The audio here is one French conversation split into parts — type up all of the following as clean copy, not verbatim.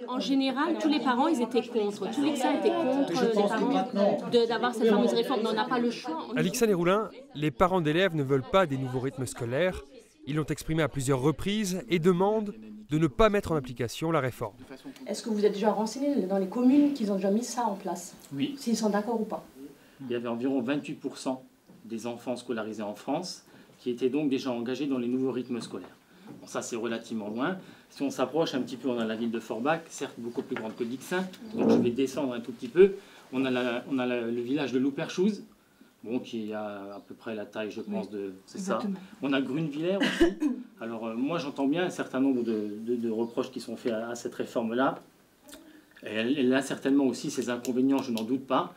En général, tous les parents, ils étaient contre. Tous les étaient contre les parents d'avoir cette fameuse réforme. Mais on n'a pas le choix. À Lixan-les-Roulins, les parents d'élèves ne veulent pas des nouveaux rythmes scolaires. Ils l'ont exprimé à plusieurs reprises et demandent de ne pas mettre en application la réforme. Est-ce que vous êtes déjà renseigné dans les communes qui ont déjà mis ça en place? Oui. S'ils sont d'accord ou pas? Il y avait environ 28% des enfants scolarisés en France qui étaient donc déjà engagés dans les nouveaux rythmes scolaires. Bon, ça, c'est relativement loin. Si on s'approche un petit peu, on a la ville de Forbach, certes beaucoup plus grande que Dixain, donc je vais descendre un tout petit peu. On a le village de Louperchouse, bon, qui a à peu près la taille, je pense, de... C'est ça. On a Grunewiller aussi. Alors, moi, j'entends bien un certain nombre de reproches qui sont faits à cette réforme-là. Elle a certainement aussi ses inconvénients, je n'en doute pas.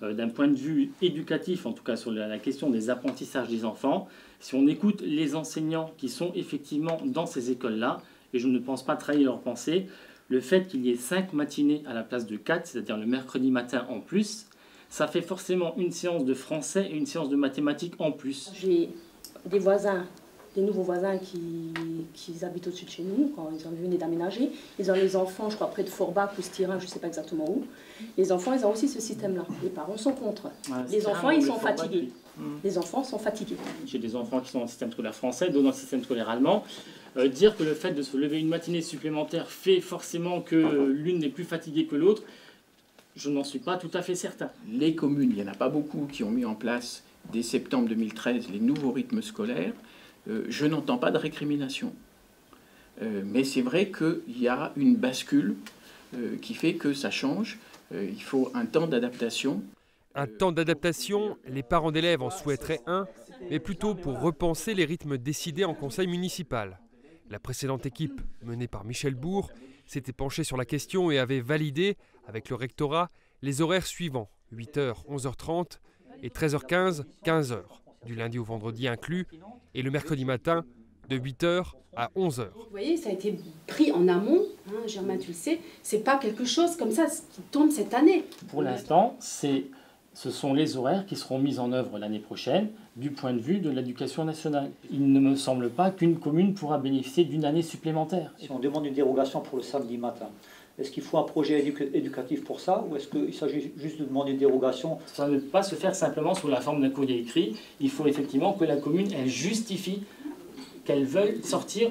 D'un point de vue éducatif, en tout cas sur la question des apprentissages des enfants, si on écoute les enseignants qui sont effectivement dans ces écoles-là, et je ne pense pas trahir leur pensée, le fait qu'il y ait 5 matinées à la place de 4, c'est-à-dire le mercredi matin en plus, ça fait forcément une séance de français et une séance de mathématiques en plus. J'ai des voisins, des nouveaux voisins qui habitent au-dessus de chez nous, quand ils ont venu d'aménager. Ils ont les enfants, je crois, près de Forbach ou Styrin, je ne sais pas exactement où. Les enfants, ils ont aussi ce système-là. Les parents sont contre. Les enfants, ils sont fatigués. Les enfants sont fatigués. J'ai des enfants qui sont dans le système scolaire français, d'autres dans le système scolaire allemand. Dire que le fait de se lever une matinée supplémentaire fait forcément que l'une n'est plus fatiguée que l'autre, je n'en suis pas tout à fait certain. Les communes, il n'y en a pas beaucoup qui ont mis en place, dès septembre 2013, les nouveaux rythmes scolaires. Je n'entends pas de récrimination. Mais c'est vrai qu'il y a une bascule qui fait que ça change. Il faut un temps d'adaptation. Un temps d'adaptation, les parents d'élèves en souhaiteraient un, mais plutôt pour repenser les rythmes décidés en conseil municipal. La précédente équipe, menée par Michel Bourg, s'était penchée sur la question et avait validé, avec le rectorat, les horaires suivants, 8h, 11h30 et 13h15, 15h, du lundi au vendredi inclus, et le mercredi matin, de 8h à 11h. Vous voyez, ça a été pris en amont, hein, Germain, tu le sais, c'est pas quelque chose comme ça qui tombe cette année. Pour l'instant, ce sont les horaires qui seront mis en œuvre l'année prochaine du point de vue de l'éducation nationale. Il ne me semble pas qu'une commune pourra bénéficier d'une année supplémentaire. Si on demande une dérogation pour le samedi matin, est-ce qu'il faut un projet éducatif pour ça ou est-ce qu'il s'agit juste de demander une dérogation? Ça ne peut pas se faire simplement sous la forme d'un courrier écrit. Il faut effectivement que la commune elle justifie qu'elle veuille sortir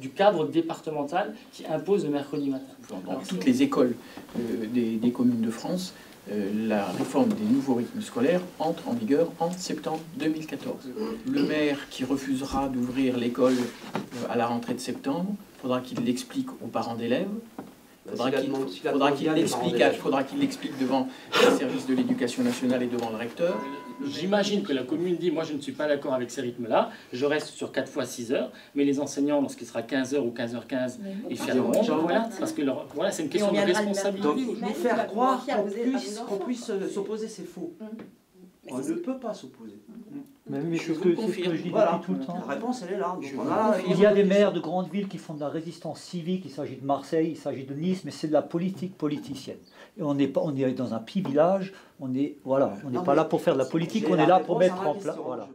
du cadre départemental qui impose le mercredi matin. Dans toutes les écoles des communes de France, la réforme des nouveaux rythmes scolaires entre en vigueur en septembre 2014. Le maire qui refusera d'ouvrir l'école à la rentrée de septembre, il faudra qu'il l'explique aux parents d'élèves. Il faudra qu'il l'explique devant les services de l'éducation nationale et devant le recteur. J'imagine que la commune dit « moi je ne suis pas d'accord avec ces rythmes-là, je reste sur 4 fois 6 heures », mais les enseignants, lorsqu'il sera 15h ou 15h15, ils feront, voilà, parce que voilà, c'est une question de responsabilité. Mais faire croire qu'on puisse s'opposer, c'est faux. On ne peut pas s'opposer. Mais c'est ce que je dis depuis tout le temps. La réponse, elle est là. Il y a des maires de grandes villes qui font de la résistance civique, il s'agit de Marseille, il s'agit de Nice, mais c'est de la politique politicienne. Et on est dans un petit village, on n'est pas là pour faire de la politique, on est là pour mettre en place. Voilà.